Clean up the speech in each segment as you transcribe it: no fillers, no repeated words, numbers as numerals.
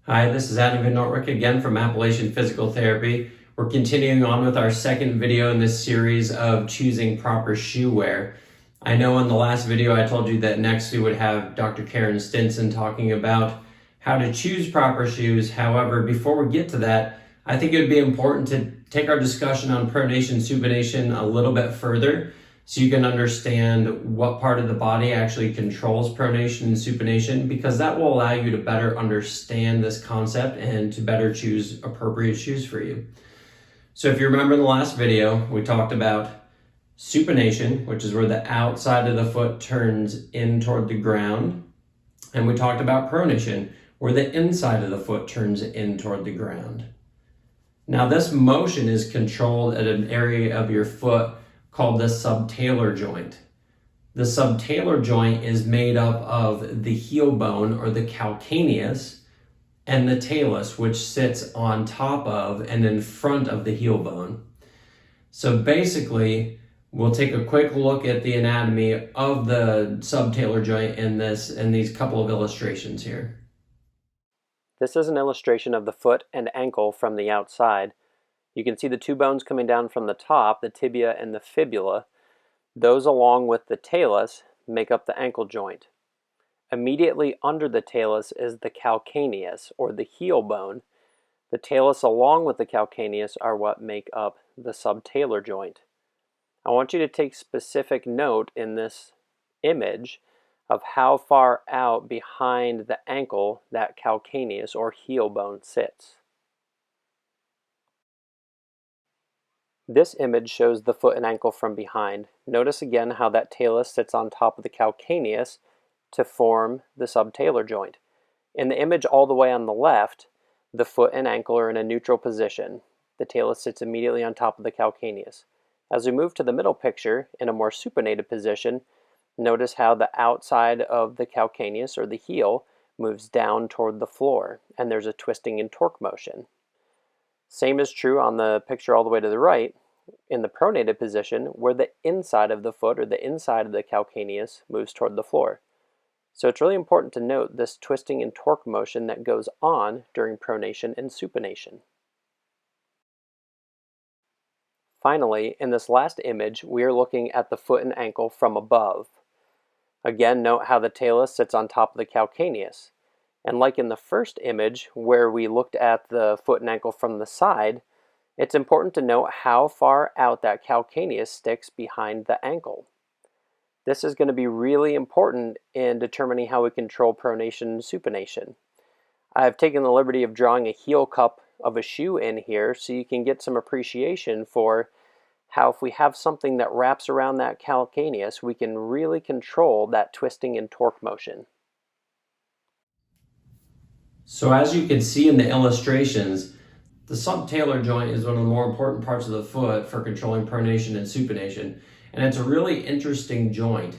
Hi, this is Adam Van Nortwick again from Appalachian Physical Therapy. We're continuing on with our second video in this series of choosing proper shoe wear. I know in the last video I told you that next we would have Dr. Karen Stinson talking about how to choose proper shoes. However, before we get to that, I think it would be important to take our discussion on pronation, supination a little bit further so you can understand what part of the body actually controls pronation and supination, because that will allow you to better understand this concept and to better choose appropriate shoes for you. So if you remember in the last video, we talked about supination, which is where the outside of the foot turns in toward the ground. And we talked about pronation, where the inside of the foot turns in toward the ground. Now this motion is controlled at an area of your foot called the subtalar joint. The subtalar joint is made up of the heel bone, or the calcaneus, and the talus, which sits on top of and in front of the heel bone. So basically, we'll take a quick look at the anatomy of the subtalar joint in these couple of illustrations here. This is an illustration of the foot and ankle from the outside. You can see the two bones coming down from the top, the tibia and the fibula. Those, along with the talus, make up the ankle joint. Immediately under the talus is the calcaneus, or the heel bone. The talus along with the calcaneus are what make up the subtalar joint. I want you to take specific note in this image of how far out behind the ankle that calcaneus or heel bone sits. This image shows the foot and ankle from behind. Notice again how that talus sits on top of the calcaneus to form the subtalar joint. In the image all the way on the left, the foot and ankle are in a neutral position. The talus sits immediately on top of the calcaneus. As we move to the middle picture, in a more supinated position, notice how the outside of the calcaneus, or the heel, moves down toward the floor, and there's a twisting and torque motion. Same is true on the picture all the way to the right, in the pronated position, where the inside of the foot, or the inside of the calcaneus, moves toward the floor. So it's really important to note this twisting and torque motion that goes on during pronation and supination. Finally, in this last image, we are looking at the foot and ankle from above. Again, note how the talus sits on top of the calcaneus. And like in the first image, where we looked at the foot and ankle from the side, it's important to note how far out that calcaneus sticks behind the ankle. This is going to be really important in determining how we control pronation and supination. I've taken the liberty of drawing a heel cup of a shoe in here so you can get some appreciation for how, if we have something that wraps around that calcaneus, we can really control that twisting and torque motion. So as you can see in the illustrations, the subtalar joint is one of the more important parts of the foot for controlling pronation and supination. And it's a really interesting joint.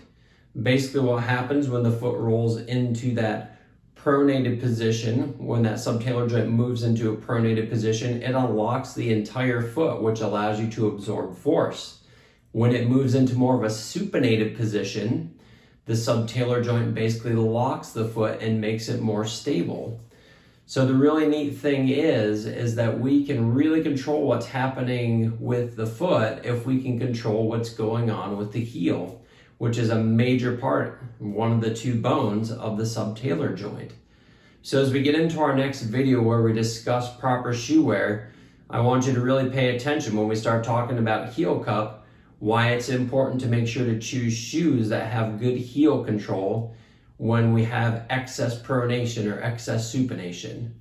Basically what happens when the foot rolls into that pronated position, when that subtalar joint moves into a pronated position, it unlocks the entire foot, which allows you to absorb force. When it moves into more of a supinated position, the subtalar joint basically locks the foot and makes it more stable. So the really neat thing is that we can really control what's happening with the foot if we can control what's going on with the heel, which is a major part, one of the two bones of the subtalar joint. So as we get into our next video where we discuss proper shoe wear, I want you to really pay attention when we start talking about heel cup, why it's important to make sure to choose shoes that have good heel control when we have excess pronation or excess supination.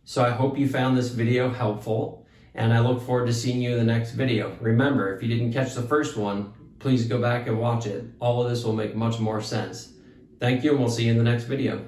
So I hope you found this video helpful, and I look forward to seeing you in the next video. Remember, if you didn't catch the first one, please go back and watch it. All of this will make much more sense. Thank you, and we'll see you in the next video.